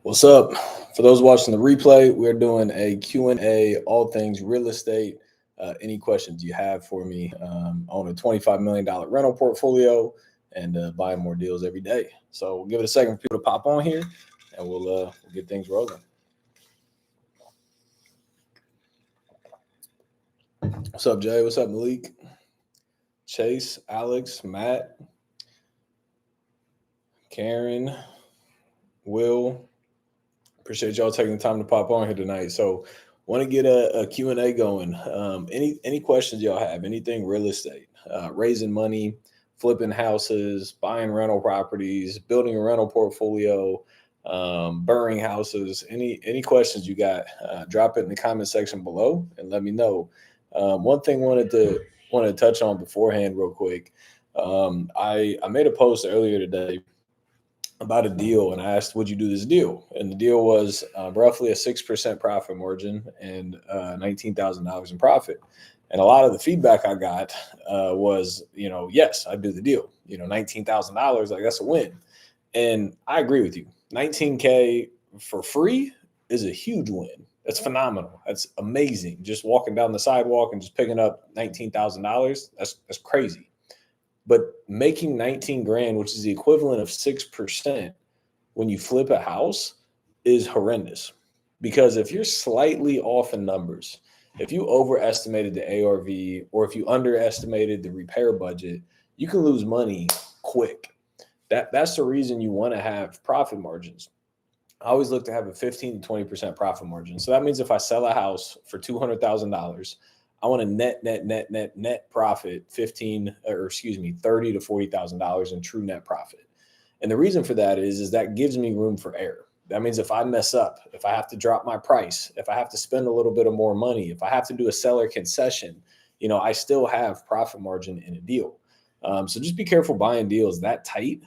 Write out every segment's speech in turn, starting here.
What's up? For those watching the replay, we're doing a Q&A, all things real estate. Any questions you have for me on a $25 million rental portfolio and buying more deals every day. So we'll give it a second for people to pop on here and we'll get things rolling. What's up, Jay? What's up, Malik? Chase, Alex, Matt, Karen, Will. Appreciate y'all taking the time to pop on here tonight. So want to get a Q&A going. Any questions y'all have, anything real estate, raising money, flipping houses, buying rental properties, building a rental portfolio, burning houses, any questions you got, drop it in the comment section below and let me know. One thing wanted to touch on beforehand real quick. I made a post earlier today about a deal, and I asked, would you do this deal? And the deal was roughly a 6% profit margin and $19,000 in profit. And a lot of the feedback I got was, yes, I'd do the deal. $19,000, like that's a win. And I agree with you. $19K for free is a huge win. That's phenomenal. That's amazing. Just walking down the sidewalk and just picking up $19,000, that's crazy. But making 19 grand, which is the equivalent of 6% when you flip a house, is horrendous. Because if you're slightly off in numbers, if you overestimated the ARV or if you underestimated the repair budget, you can lose money quick. That's the reason you want to have profit margins. I always look to have a 15 to 20% profit margin. So that means if I sell a house for $200,000, I want to net profit $30,000 to $40,000 in true net profit. And the reason for that is that gives me room for error. That means if I mess up, if I have to drop my price, if I have to spend a little bit of more money, if I have to do a seller concession, I still have profit margin in a deal. So just be careful buying deals that tight.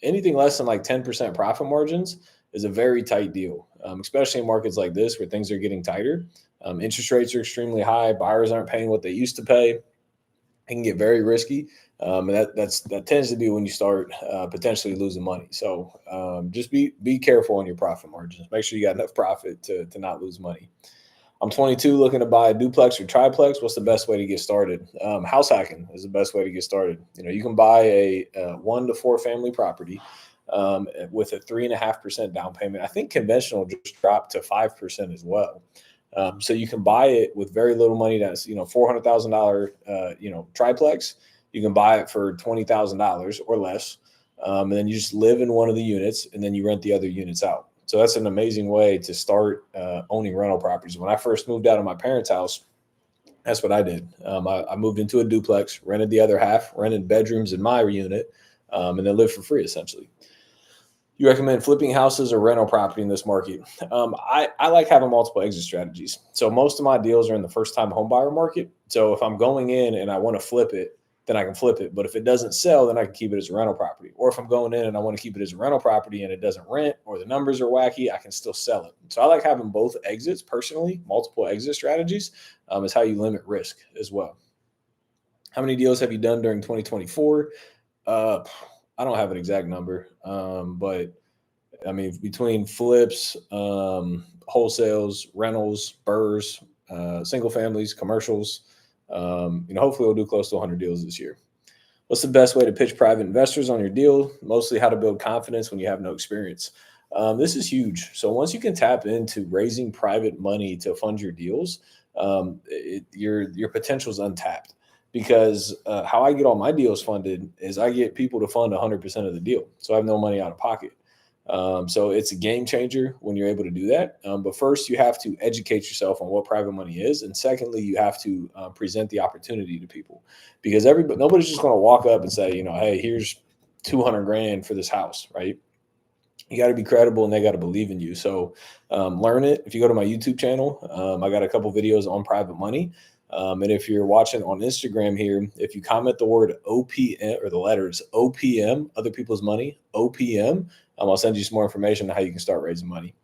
Anything less than like 10% profit margins is a very tight deal, especially in markets like this where things are getting tighter. Interest rates are extremely high. Buyers aren't paying what they used to pay. It can get very risky. And that tends to be when you start potentially losing money. So just be careful on your profit margins. Make sure you got enough profit to not lose money. I'm 22, looking to buy a duplex or triplex. What's the best way to get started? House hacking is the best way to get started. You can buy a 1 to 4 family property with a 3.5% down payment. I think conventional just dropped to 5% as well. So you can buy it with very little money. That's $400,000 triplex. You can buy it for $20,000 or less, and then you just live in one of the units, and then you rent the other units out. So that's an amazing way to start owning rental properties. When I first moved out of my parents' house, that's what I did. I moved into a duplex, rented the other half, rented bedrooms in my unit, and then lived for free essentially. You recommend flipping houses or rental property in this market? I like having multiple exit strategies. So most of my deals are in the first-time home buyer market. So if I'm going in and I want to flip it, then I can flip it. But if it doesn't sell, then I can keep it as a rental property. Or if I'm going in and I want to keep it as a rental property and it doesn't rent or the numbers are wacky, I can still sell it. So I like having both exits personally. Multiple exit strategies is how you limit risk as well. How many deals have you done during 2024? I don't have an exact number, but I mean, between flips, wholesales, rentals, burrs, single families, commercials, hopefully we'll do close to 100 deals this year. What's the best way to pitch private investors on your deal? Mostly how to build confidence when you have no experience. This is huge. So once you can tap into raising private money to fund your deals, your potential is untapped. Because how I get all my deals funded is I get people to fund 100% of the deal. So I have no money out of pocket. So it's a game changer when you're able to do that. But first, you have to educate yourself on what private money is. And secondly, you have to present the opportunity to people. Because nobody's just going to walk up and say, hey, here's 200 grand for this house, right? You got to be credible and they got to believe in you. So learn it. If you go to my YouTube channel, I got a couple videos on private money. And if you're watching on Instagram here, if you comment the word OPM or the letters OPM, other people's money, OPM, I'll send you some more information on how you can start raising money.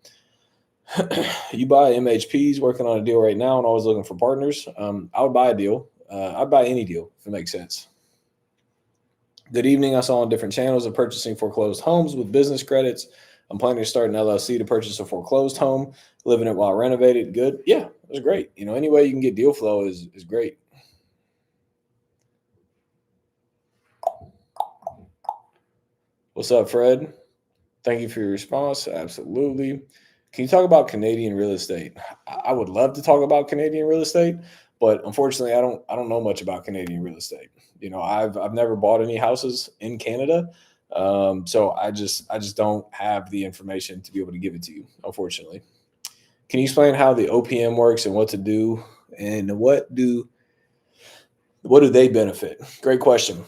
You buy MHPs, working on a deal right now and always looking for partners. I would buy a deal. I'd buy any deal if it makes sense. Good evening. I saw on different channels of purchasing foreclosed homes with business credits. I'm planning to start an LLC to purchase a foreclosed home, live in it while renovated. Good. Yeah, that's great. Any way you can get deal flow is great. What's up, Fred? Thank you for your response. Absolutely. Can you talk about Canadian real estate? I would love to talk about Canadian real estate, but unfortunately, I don't know much about Canadian real estate. I've never bought any houses in Canada, so I just don't have the information to be able to give it to you. Unfortunately, can you explain how the OPM works and what to do, and what do they benefit? Great question.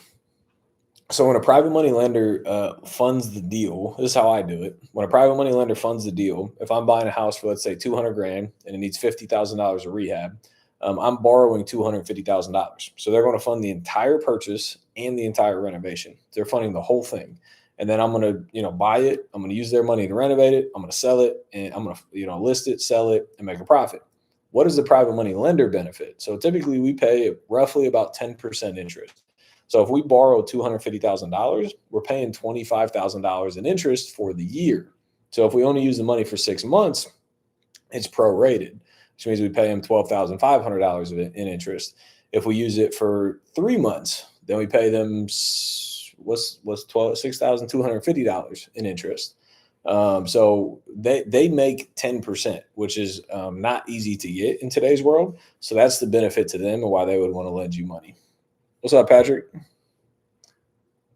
So when a private money lender funds the deal, this is how I do it. When a private money lender funds the deal, if I'm buying a house for, let's say, 200 grand and it needs $50,000 of rehab, I'm borrowing $250,000. So they're going to fund the entire purchase and the entire renovation. They're funding the whole thing. And then I'm going to, buy it. I'm going to use their money to renovate it. I'm going to sell it, and I'm going to, list it, sell it, and make a profit. What does the private money lender benefit? So typically we pay roughly about 10% interest. So if we borrow $250,000, we're paying $25,000 in interest for the year. So if we only use the money for 6 months, it's prorated, which means we pay them $12,500 in interest. If we use it for 3 months, then we pay them $6,250 in interest. So they make 10%, which is not easy to get in today's world. So that's the benefit to them and why they would want to lend you money. What's up, Patrick?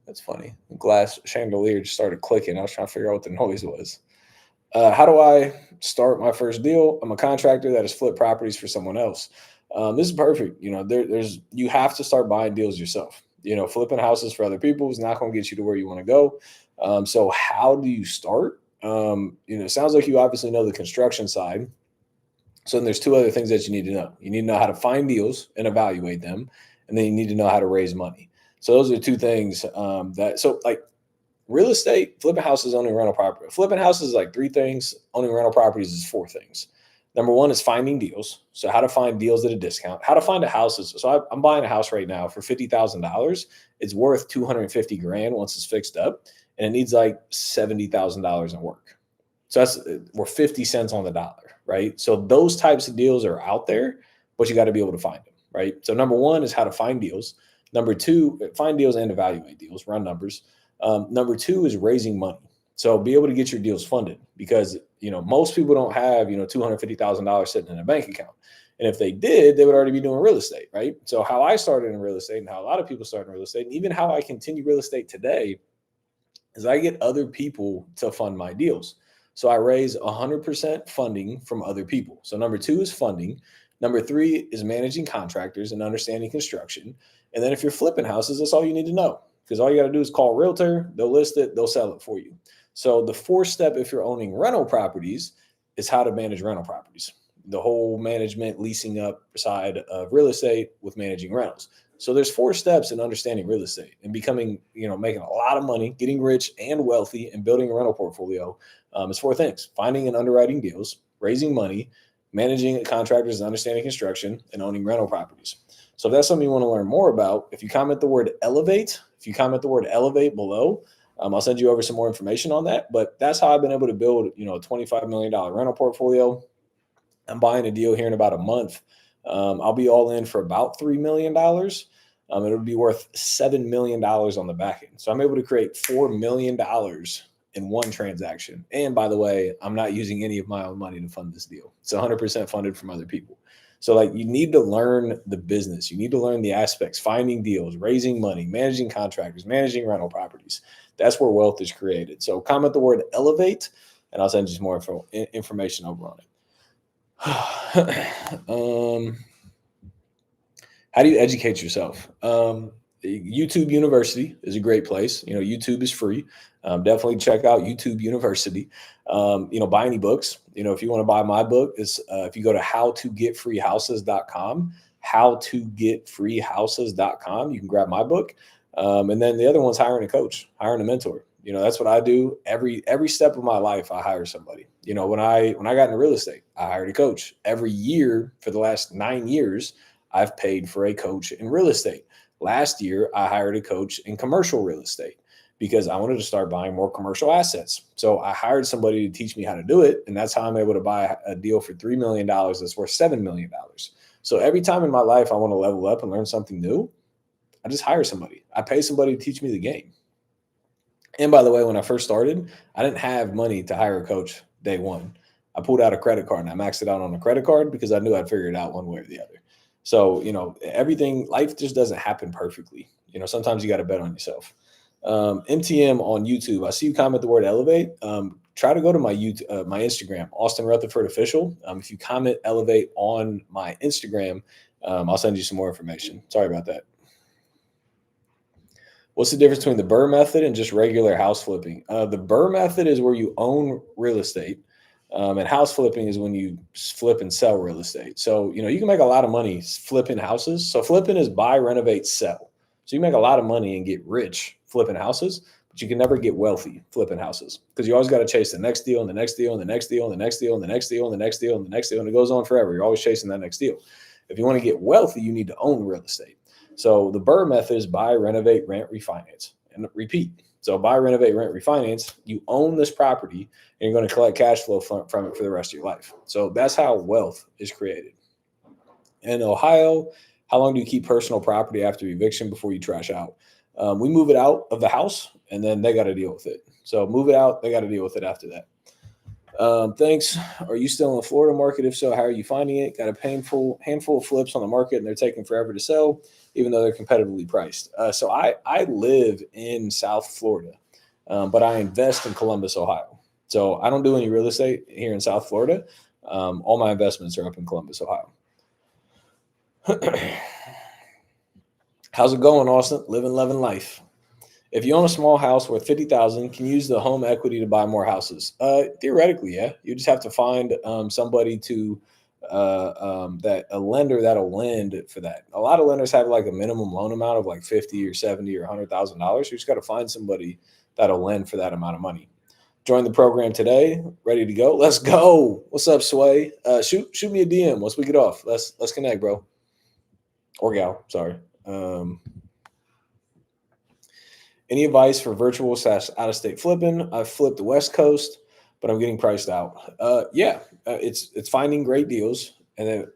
That's funny. The glass chandelier just started clicking. I was trying to figure out what the noise was. How do I start my first deal? I'm a contractor that has flipped properties for someone else. This is perfect. You have to start buying deals yourself. Flipping houses for other people is not going to get you to where you want to go. So how do you start? It sounds like you obviously know the construction side. So then there's 2 other things that you need to know. You need to know how to find deals and evaluate them. And then you need to know how to raise money. So those are 2 things like real estate, flipping houses, owning rental property. Flipping houses is like 3 things. Owning rental properties is 4 things. Number 1 is finding deals. So how to find deals at a discount, how to find a house. So I'm buying a house right now for $50,000. It's worth 250 grand once it's fixed up, and it needs like $70,000 in work. So we're 50 cents on the dollar, right? So those types of deals are out there, but you got to be able to find them. Right. So number 1 is how to find deals. Number 2, find deals and evaluate deals, run numbers. Number 2 is raising money. So be able to get your deals funded because, most people don't have, $250,000 sitting in a bank account. And if they did, they would already be doing real estate. Right. So how I started in real estate and how a lot of people start in real estate, and even how I continue real estate today, is I get other people to fund my deals. So I raise 100% funding from other people. So number 2 is funding. Number 3 is managing contractors and understanding construction. And then if you're flipping houses, that's all you need to know, because all you got to do is call a realtor, they'll list it, they'll sell it for you. So the 4th step, if you're owning rental properties, is how to manage rental properties. The whole management, leasing up side of real estate with managing rentals. So there's 4 steps in understanding real estate and becoming, making a lot of money, getting rich and wealthy, and building a rental portfolio. It's 4 things: finding and underwriting deals, raising money, managing contractors and understanding construction, and owning rental properties. So if that's something you want to learn more about, if you comment the word elevate below, I'll send you over some more information on that. But that's how I've been able to build, a $25 million rental portfolio. I'm buying a deal here in about a month. I'll be all in for about $3 million. It'll be worth $7 million on the back end. So I'm able to create $4 million in one transaction. And by the way, I'm not using any of my own money to fund this deal. It's 100% funded from other people. So you need to learn the business. You need to learn the aspects: finding deals, raising money, managing contractors, managing rental properties. That's where wealth is created. So comment the word elevate, and I'll send you some more information over on it. How do you educate yourself? YouTube University is a great place. YouTube is free. Definitely check out YouTube University. Buy any books. If you want to buy my book, it's if you go to howtogetfreehouses.com, howtogetfreehouses.com, you can grab my book. And then the other one's hiring a coach, hiring a mentor. That's what I do every step of my life. I hire somebody. When I got into real estate, I hired a coach. Every year for the last 9 years, I've paid for a coach in real estate. Last year, I hired a coach in commercial real estate, because I wanted to start buying more commercial assets. So I hired somebody to teach me how to do it. And that's how I'm able to buy a deal for $3 million that's worth $7 million. So every time in my life I want to level up and learn something new, I just hire somebody. I pay somebody to teach me the game. And by the way, when I first started, I didn't have money to hire a coach day one. I pulled out a credit card and I maxed it out on a credit card because I knew I'd figure it out one way or the other. So, everything, life just doesn't happen perfectly. Sometimes you got to bet on yourself. MTM on YouTube. I see you comment the word elevate. Try to go to my YouTube, my Instagram, Austin Rutherford Official. If you comment elevate on my Instagram, I'll send you some more information. Sorry about that. What's the difference between the BRRRR method and just regular house flipping? The BRRRR method is where you own real estate, and house flipping is when you flip and sell real estate. So, you can make a lot of money flipping houses. So flipping is buy, renovate, sell. So you make a lot of money and get rich flipping houses, but you can never get wealthy flipping houses because you always got to chase the next deal and the next deal and the next deal and the next deal and the next deal and the next deal and the next deal. And it goes on forever. You're always chasing that next deal. If you want to get wealthy, you need to own real estate. So the BRRRR method is buy, renovate, rent, refinance, and repeat. So buy, renovate, rent, refinance. You own this property and you're going to collect cash flow from it for the rest of your life. So that's how wealth is created. In Ohio, how long do you keep personal property after eviction before you trash out? We move it out of the house and then they got to deal with it. So move it out. They got to deal with it after that. Thanks. Are you still in the Florida market? If so, how are you finding it? Got a handful of flips on the market and they're taking forever to sell, even though they're competitively priced. So I live in South Florida, but I invest in Columbus, Ohio. So I don't do any real estate here in South Florida. All my investments are up in Columbus, Ohio. How's it going, Austin? Living, loving life. If you own a small house worth $50,000, can you use the home equity to buy more houses? Theoretically, yeah. You just have to find somebody a lender that'll lend for that. A lot of lenders have like a minimum loan amount of like $50 or $70 or $100,000. You just got to find somebody that'll lend for that amount of money. Join the program today. Ready to go? Let's go. What's up, Sway? Shoot me a DM once we get off. Let's connect, bro. Or gal. Sorry. Any advice for virtual / out-of-state flipping? I've flipped the West Coast, but I'm getting priced out. It's finding great deals and then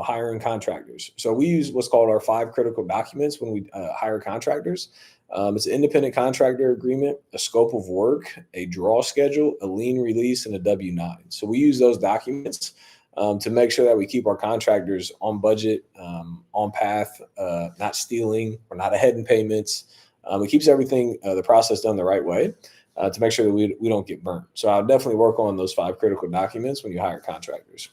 hiring contractors. So we use what's called our 5 critical documents when we hire contractors. It's an independent contractor agreement, a scope of work, a draw schedule, a lien release, and a W-9. So we use those documents to make sure that we keep our contractors on budget, on path, not stealing, or not ahead in payments. It keeps everything, the process done the right way to make sure that we don't get burnt. So I'll definitely work on those 5 critical documents when you hire contractors.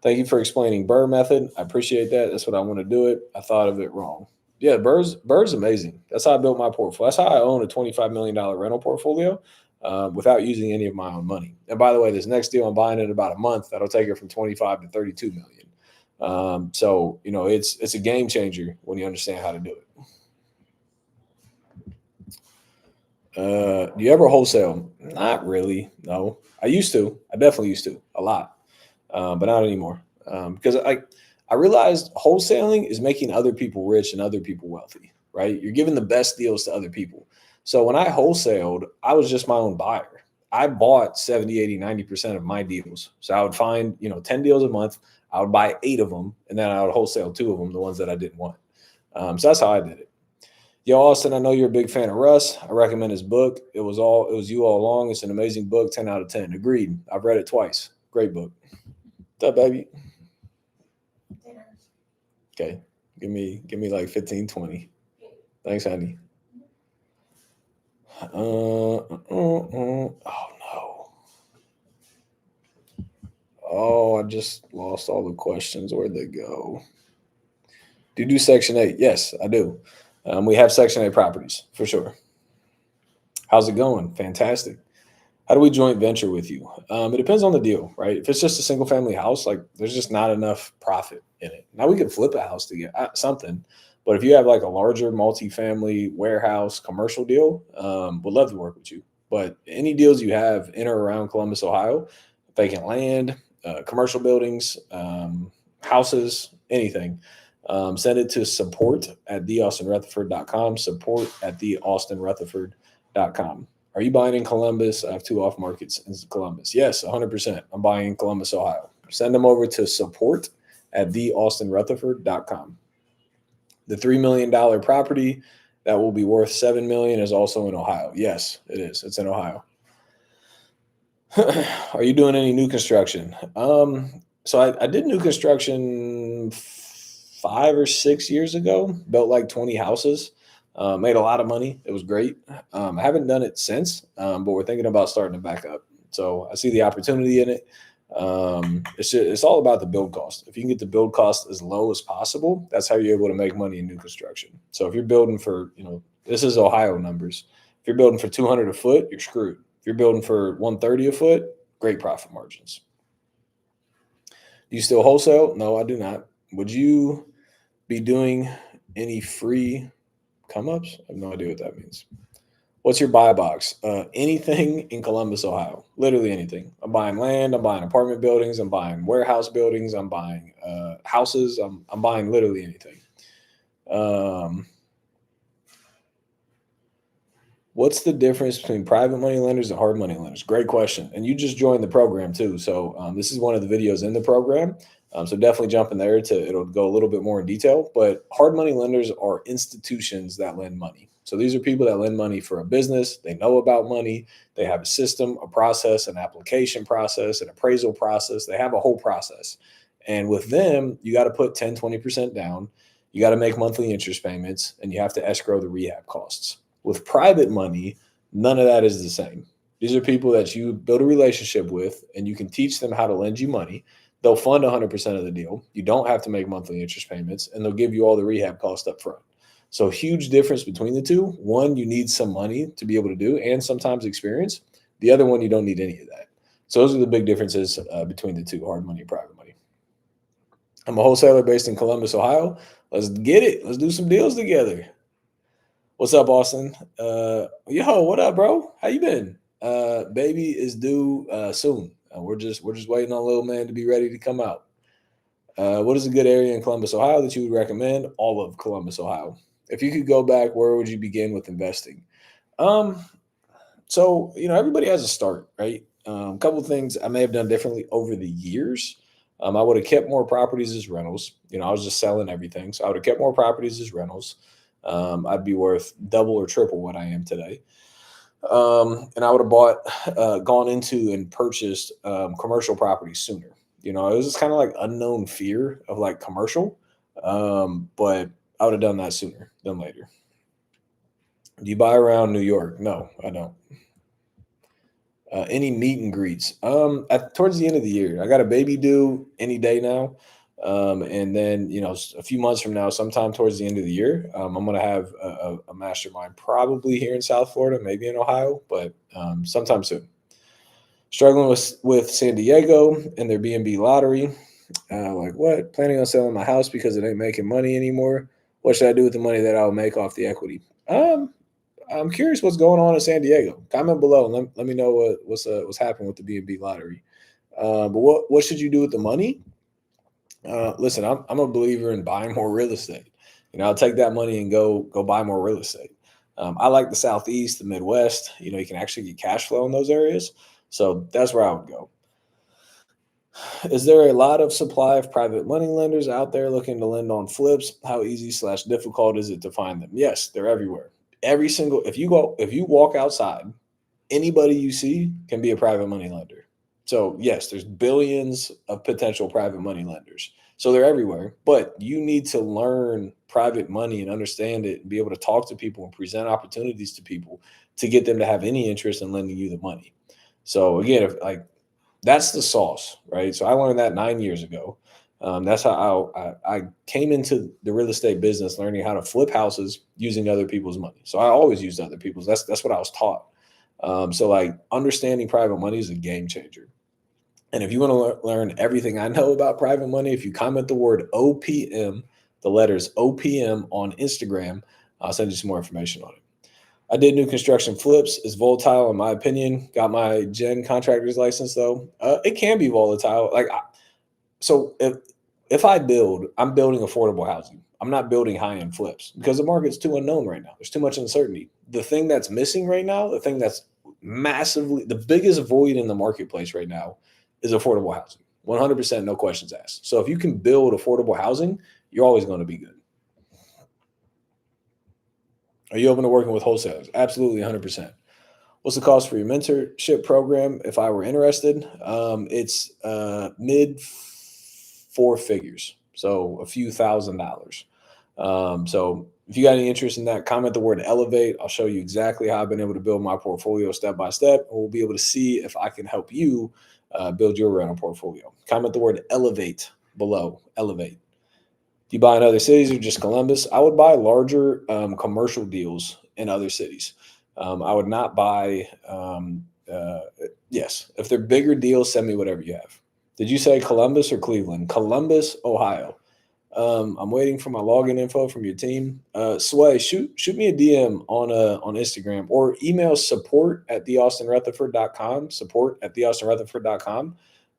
Thank you for explaining BRRRR method. I appreciate that. That's what I want to do it. I thought of it wrong. Yeah, BRRRR's amazing. That's how I built my portfolio. That's how I own a $25 million rental portfolio without using any of my own money. And by the way, this next deal I'm buying in about a month, that'll take it from 25 to 32 million. So it's a game changer when you understand how to do it. Do you ever wholesale? Not really. No, I used to. I definitely used to a lot, but not anymore. Because I realized wholesaling is making other people rich and other people wealthy, right? You're giving the best deals to other people. So when I wholesaled, I was just my own buyer. I bought 70, 80, 90% of my deals. So I would find, 10 deals a month. I would buy 8 of them and then I would wholesale 2 of them, the ones that I didn't want. So that's how I did it. Yo, Austin, I know you're a big fan of Russ. I recommend his book. It was you all along. It's an amazing book, 10 out of 10. Agreed. I've read it twice. Great book. What's up, baby? Okay. Give me like 15, 20. Thanks, honey. Oh no. Oh, I just lost all the questions. Where'd they go? Do you do Section 8? Yes, I do. We have Section 8 properties for sure. How's it going? Fantastic. How do we joint venture with you? It depends on the deal, right? If it's just a single family house, like there's just not enough profit in it. Now we could flip a house to get something, but if you have like a larger multifamily warehouse commercial deal, would love to work with you. But any deals you have in or around Columbus, Ohio, vacant land, commercial buildings, houses, anything, send it to support@theaustinrutherford.com, support@theaustinrutherford.com. Are you buying in Columbus? I have 2 off markets in Columbus. Yes, 100%. I'm buying in Columbus, Ohio. Send them over to support@theaustinrutherford.com. The $3 million property that will be worth $7 million is also in Ohio. Yes, it is. It's in Ohio. Are you doing any new construction? So I did new construction 5 or 6 years ago. Built like 20 houses. Made a lot of money. It was great. I haven't done it since, but we're thinking about starting to back up. So I see the opportunity in it. It's all about the build cost. If you can get the build cost as low as possible, that's how you're able to make money in new construction. So if you're building for, this is Ohio numbers. If you're building for 200 a foot, you're screwed. If you're building for 130 a foot, great profit margins. Do you still wholesale? No, I do not. Would you be doing any free come ups? I have no idea what that means. What's your buy box? Anything in Columbus, Ohio. Literally anything. I'm buying land. I'm buying apartment buildings. I'm buying warehouse buildings. I'm buying houses. I'm buying literally anything. What's the difference between private money lenders and hard money lenders? Great question. And you just joined the program too. So this is one of the videos in the program. So definitely jump in there it'll go a little bit more in detail. But hard money lenders are institutions that lend money. So these are people that lend money for a business. They know about money. They have a system, a process, an application process, an appraisal process. They have a whole process. And with them, you got to put 10, 20% down. You got to make monthly interest payments, and you have to escrow the rehab costs. With private money, none of that is the same. These are people that you build a relationship with, and you can teach them how to lend you money. They'll fund 100% of the deal. You don't have to make monthly interest payments, and they'll give you all the rehab costs up front. So huge difference between the two. One, you need some money to be able to do, and sometimes experience. The other one, you don't need any of that. So those are the big differences between the two, hard money and private money. I'm a wholesaler based in Columbus, Ohio. Let's get it. Let's do some deals together. What's up, Austin? Yo, what up, bro? How you been? Baby is due soon. We're just waiting on little man to be ready to come out. What is a good area in Columbus, Ohio that you would recommend? All of Columbus, Ohio. If you could go back, where would you begin with investing? So everybody has a start, right? A couple of things I may have done differently over the years. I would have kept more properties as rentals. I was just selling everything, so I would have kept more properties as rentals. I'd be worth double or triple what I am today. And I would have gone into and purchased commercial properties sooner. It was just kind of like unknown fear of like commercial, but I would have done that sooner than later. Do you buy around New York? No, I don't. Any meet and greets? Towards the end of the year, I got a baby due any day now. And then, a few months from now, sometime towards the end of the year, I'm going to have a mastermind probably here in South Florida, maybe in Ohio, but sometime soon. Struggling with San Diego and their B&B lottery. Like what? Planning on selling my house because it ain't making money anymore. What should I do with the money that I'll make off the equity? I'm curious what's going on in San Diego. Comment below. Let me know what's happening with the B&B lottery. But what should you do with the money? Listen, I'm a believer in buying more real estate. I'll take that money and go buy more real estate. I like the Southeast, the Midwest. You can actually get cash flow in those areas. So that's where I would go. Is there a lot of supply of private money lenders out there looking to lend on flips? How easy/difficult is it to find them? Yes, they're everywhere. If you walk outside, anybody you see can be a private money lender. So yes, there's billions of potential private money lenders. So they're everywhere, but you need to learn private money and understand it and be able to talk to people and present opportunities to people to get them to have any interest in lending you the money. So again, that's the sauce, right? So I learned that 9 years ago. That's how I came into the real estate business, learning how to flip houses using other people's money. So I always used other people's. That's what I was taught. So understanding private money is a game changer. And if you want to learn everything I know about private money, if you comment the word OPM, the letters OPM on Instagram, I'll send you some more information on it. I did new construction flips. It's volatile in my opinion. Got my gen contractor's license though. It can be volatile. So if I'm building affordable housing. I'm not building high-end flips because the market's too unknown right now. There's too much uncertainty. The thing that's missing right now, the thing that's massively the biggest void in the marketplace right now is affordable housing. 100%, no questions asked. So if you can build affordable housing, you're always going to be good. Are you open to working with wholesalers? Absolutely, 100%. What's the cost for your mentorship program? If I were interested, it's mid four figures, so a few $1,000s. So if you got any interest in that, comment the word elevate. I'll show you exactly how I've been able to build my portfolio step by step. And we'll be able to see if I can help you build your rental portfolio. Comment the word elevate below. Elevate. Do you buy in other cities or just Columbus? I would buy larger commercial deals in other cities. I would not buy, yes, if they're bigger deals, send me whatever you have. Did you say Columbus or Cleveland? Columbus, Ohio. I'm waiting for my login info from your team. Sway, shoot me a DM on Instagram or email support@theaustinrutherford.com, support@theaustinrutherford.com.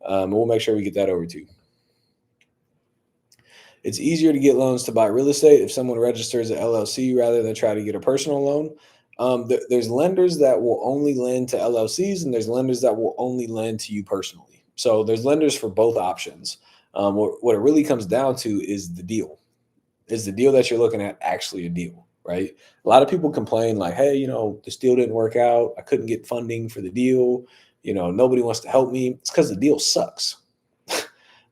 We'll make sure we get that over to you. It's easier to get loans to buy real estate if someone registers an LLC rather than try to get a personal loan. There's lenders that will only lend to LLCs, and there's lenders that will only lend to you personally. So there's lenders for both options. What it really comes down to is the deal. Is the deal that you're looking at actually a deal, right? A lot of people complain like, hey, this deal didn't work out. I couldn't get funding for the deal. Nobody wants to help me. It's because the deal sucks.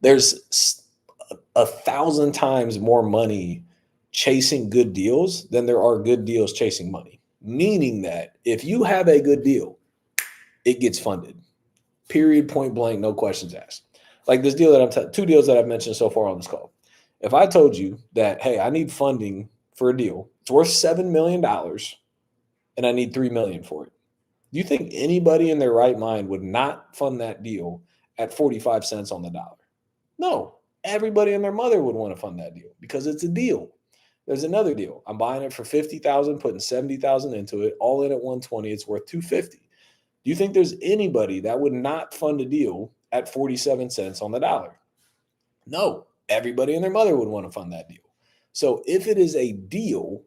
There's 1,000 times more money chasing good deals than there are good deals chasing money. Meaning that if you have a good deal, it gets funded. Period, point blank, no questions asked. Like this deal that two deals that I've mentioned so far on this call. If I told you that, hey, I need funding for a deal, it's worth $7 million and I need $3 million for it. Do you think anybody in their right mind would not fund that deal at 45 cents on the dollar? No, everybody and their mother would want to fund that deal because it's a deal. There's another deal. I'm buying it for 50,000, putting 70,000 into it, all in at 120. It's worth 250. Do you think there's anybody that would not fund a deal at 47 cents on the dollar? No, everybody and their mother would want to fund that deal. So if it is a deal,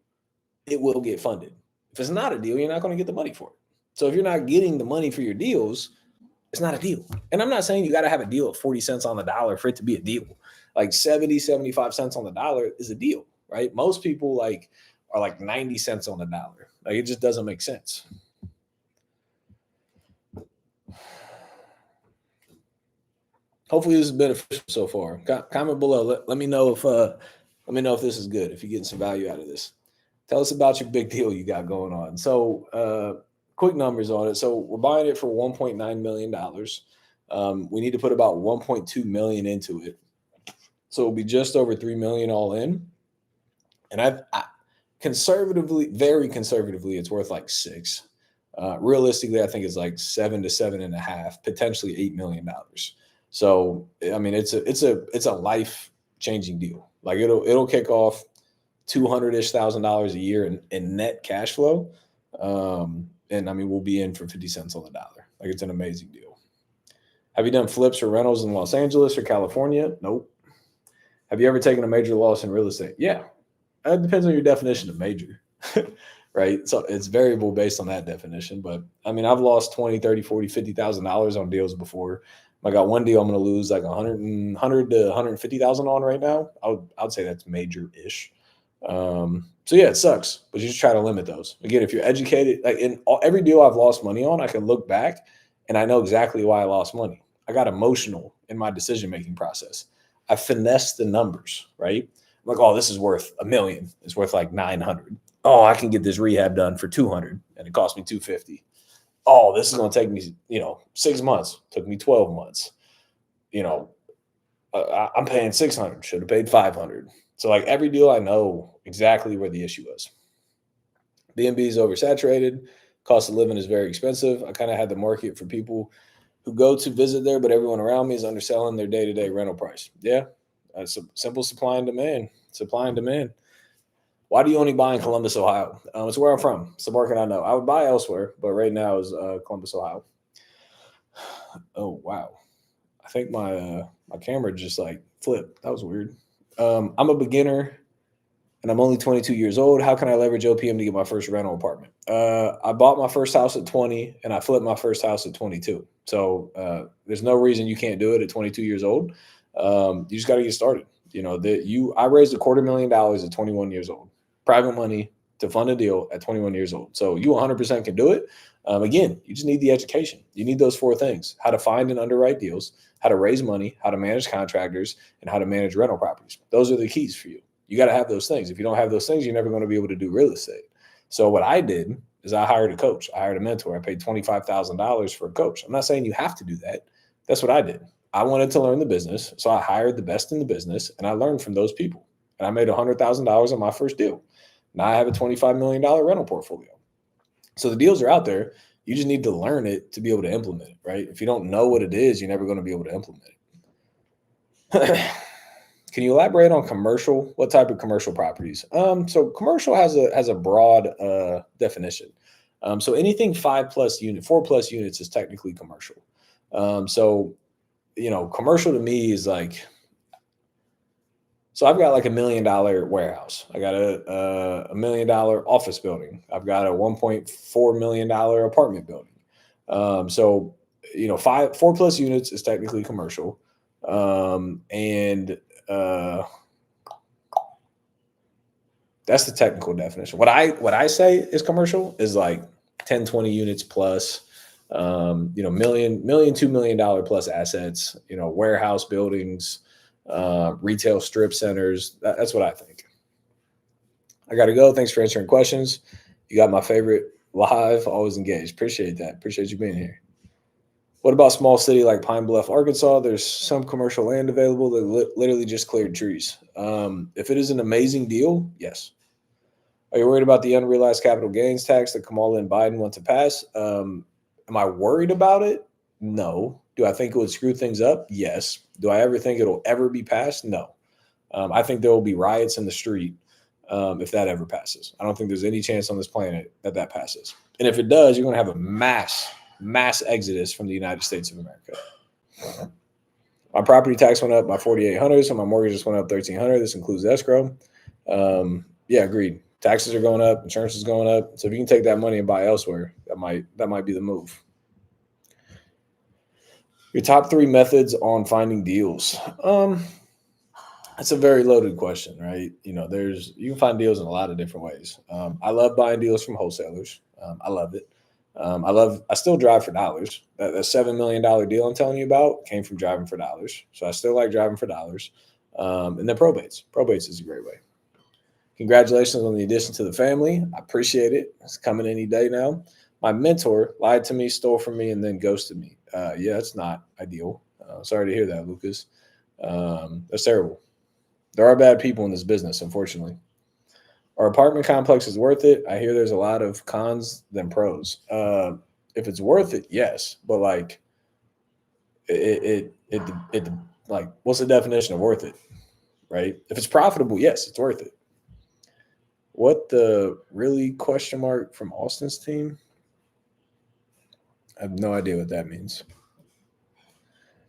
it will get funded. If it's not a deal, you're not going to get the money for it. So if you're not getting the money for your deals, it's not a deal. And I'm not saying you got to have a deal at 40 cents on the dollar for it to be a deal. Like 70, 75 cents on the dollar is a deal, right? Most people are like 90 cents on the dollar. Like it just doesn't make sense. Hopefully this is beneficial so far. Comment below. Let me know if this is good, if you're getting some value out of this. Tell us about your big deal you got going on. So quick numbers on it. So we're buying it for $1.9 million. We need to put about $1.2 million into it. So it'll be just over $3 million all in. And I conservatively, very conservatively, it's worth like $6 million. Realistically, I think it's like $7 to $7.5 million, potentially $8 million. So I mean, it's a life-changing deal. Like it'll kick off $200,000 a year in net cash flow. And I mean, we'll be in for 50 cents on the dollar. Like it's an amazing deal. Have you done flips or rentals in Los Angeles or California? Nope. Have you ever taken a major loss in real estate? Yeah. It depends on your definition of major, right? So it's variable based on that definition. But I mean, I've lost 20, 30, 40, $50,000 on deals before. I got one deal I'm going to lose like 100 to 150,000 on right now. I would say that's major-ish. So yeah, it sucks, but you just try to limit those. Again, if you're educated, like every deal I've lost money on, I can look back and I know exactly why I lost money. I got emotional in my decision-making process. I finessed the numbers, right? I'm like, oh, this is worth $1 million. It's worth like 900. Oh, I can get this rehab done for 200 and it cost me 250. Oh, this is going to take me, 6 months. Took me 12 months. I'm paying 600. Should have paid 500. So like every deal, I know exactly where the issue was. B&B is oversaturated. Cost of living is very expensive. I kind of had the market for people who go to visit there, but everyone around me is underselling their day-to-day rental price. Yeah, it's a simple supply and demand. Supply and demand. Why do you only buy in Columbus, Ohio? It's where I'm from. It's the market I know. I would buy elsewhere, but right now is Columbus, Ohio. Oh, wow. I think my camera just like flipped. That was weird. I'm a beginner and I'm only 22 years old. How can I leverage OPM to get my first rental apartment? I bought my first house at 20 and I flipped my first house at 22. So there's no reason you can't do it at 22 years old. You just got to get started. I raised $250,000 at 21 years old, private money to fund a deal at 21 years old. So you 100% can do it. Again, you just need the education. You need those 4 things: how to find and underwrite deals, how to raise money, how to manage contractors, and how to manage rental properties. Those are the keys for you. You got to have those things. If you don't have those things, you're never going to be able to do real estate. So what I did is I hired a coach. I hired a mentor. I paid $25,000 for a coach. I'm not saying you have to do that. That's what I did. I wanted to learn the business. So I hired the best in the business and I learned from those people. And I made $100,000 on my first deal. Now I have a $25 million rental portfolio. So the deals are out there. You just need to learn it to be able to implement it, right? If you don't know what it is, you're never going to be able to implement it. Can you elaborate on commercial? What type of commercial properties? So commercial has a broad definition. So anything 4+ units is technically commercial. So commercial to me is like, so I've got like $1 million warehouse. I got a $1 million office building. I've got a $1.4 million apartment building. So 4+ units is technically commercial. And that's the technical definition. What I say is commercial is like 10, 20 units plus, $1 million, $2 million plus assets, warehouse buildings, retail strip centers. That's what I think. I got to go. Thanks for answering questions. You got my favorite live, always engaged. Appreciate that. Appreciate you being here. What about small city like Pine Bluff, Arkansas? There's some commercial land available that literally just cleared trees. If it is an amazing deal, yes. Are you worried about the unrealized capital gains tax that Kamala and Biden want to pass? Am I worried about it? No. Do I think it would screw things up? Yes. Do I ever think it'll ever be passed? No. I think there will be riots in the street if that ever passes. I don't think there's any chance on this planet that passes. And if it does, you're going to have a mass exodus from the United States of America. My property tax went up by $4,800, so my mortgage just went up $1,300. This includes escrow. Yeah, agreed. Taxes are going up, insurance is going up. So if you can take that money and buy elsewhere, that might be the move. Your top 3 methods on finding deals. That's a very loaded question, right? You can find deals in a lot of different ways. I love buying deals from wholesalers. I love it. I still drive for dollars. That $7 million deal I'm telling you about came from driving for dollars. So I still like driving for dollars. And then probates. Probates is a great way. Congratulations on the addition to the family. I appreciate it. It's coming any day now. My mentor lied to me, stole from me, and then ghosted me. Yeah, it's not ideal. Sorry to hear that, Lucas. That's terrible. There are bad people in this business, unfortunately. Our apartment complex is worth it. I hear there's a lot of cons than pros. If it's worth it, yes. But like, like, what's the definition of worth it, right? If it's profitable, yes, it's worth it. What the really ? From Austin's team? I have no idea what that means.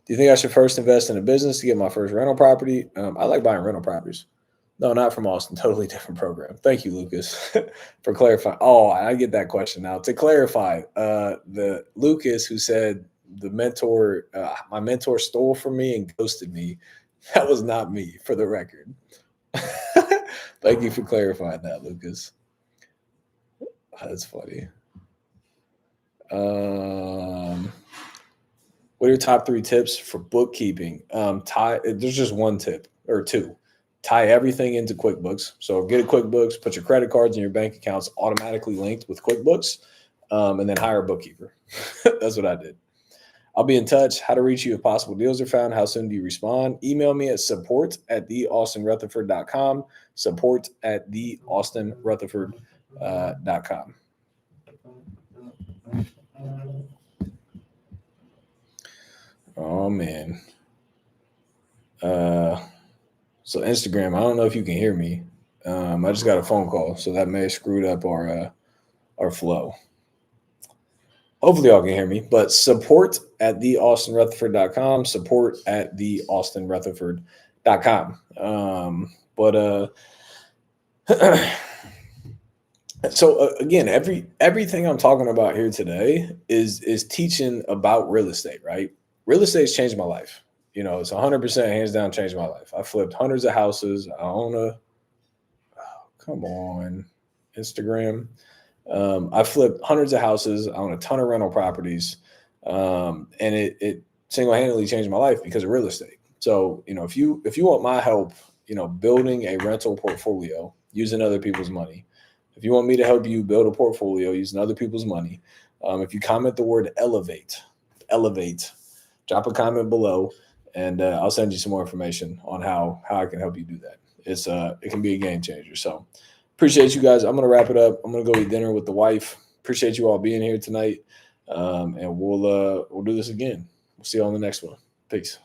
Do you think I should first invest in a business to get my first rental property? I like buying rental properties. No, not from Austin. Totally different program. Thank you, Lucas, for clarifying. Oh, I get that question now. To clarify, the Lucas who said my mentor stole from me and ghosted me, that was not me, for the record. Thank you for clarifying that, Lucas. That's funny. What are your top 3 tips for bookkeeping? There's just one tip or 2. Tie everything into QuickBooks. So get a QuickBooks, put your credit cards and your bank accounts automatically linked with QuickBooks, and then hire a bookkeeper. That's what I did. I'll be in touch. How to reach you if possible deals are found. How soon do you respond? Email me at support@theaustinrutherford.com. Support@theaustinrutherford.com. Oh man. So Instagram, I don't know if you can hear me. I just got a phone call, so that may have screwed up our flow. Hopefully y'all can hear me, but support@theaustinrutherford.com, support@theaustinrutherford.com. So again, everything I'm talking about here today is teaching about real estate, right? Real estate's changed my life. It's 100% hands down changed my life. I flipped hundreds of houses. I own a come on Instagram. I flipped hundreds of houses. I own a ton of rental properties, and it single handedly changed my life because of real estate. So if you want my help, building a rental portfolio using other people's money, if you want me to help you build a portfolio using other people's money, if you comment the word elevate, drop a comment below, and I'll send you some more information on how I can help you do that. It can be a game changer. So appreciate you guys. I'm gonna wrap it up. I'm gonna go eat dinner with the wife. Appreciate you all being here tonight, and we'll do this again. We'll see you on the next one. Peace.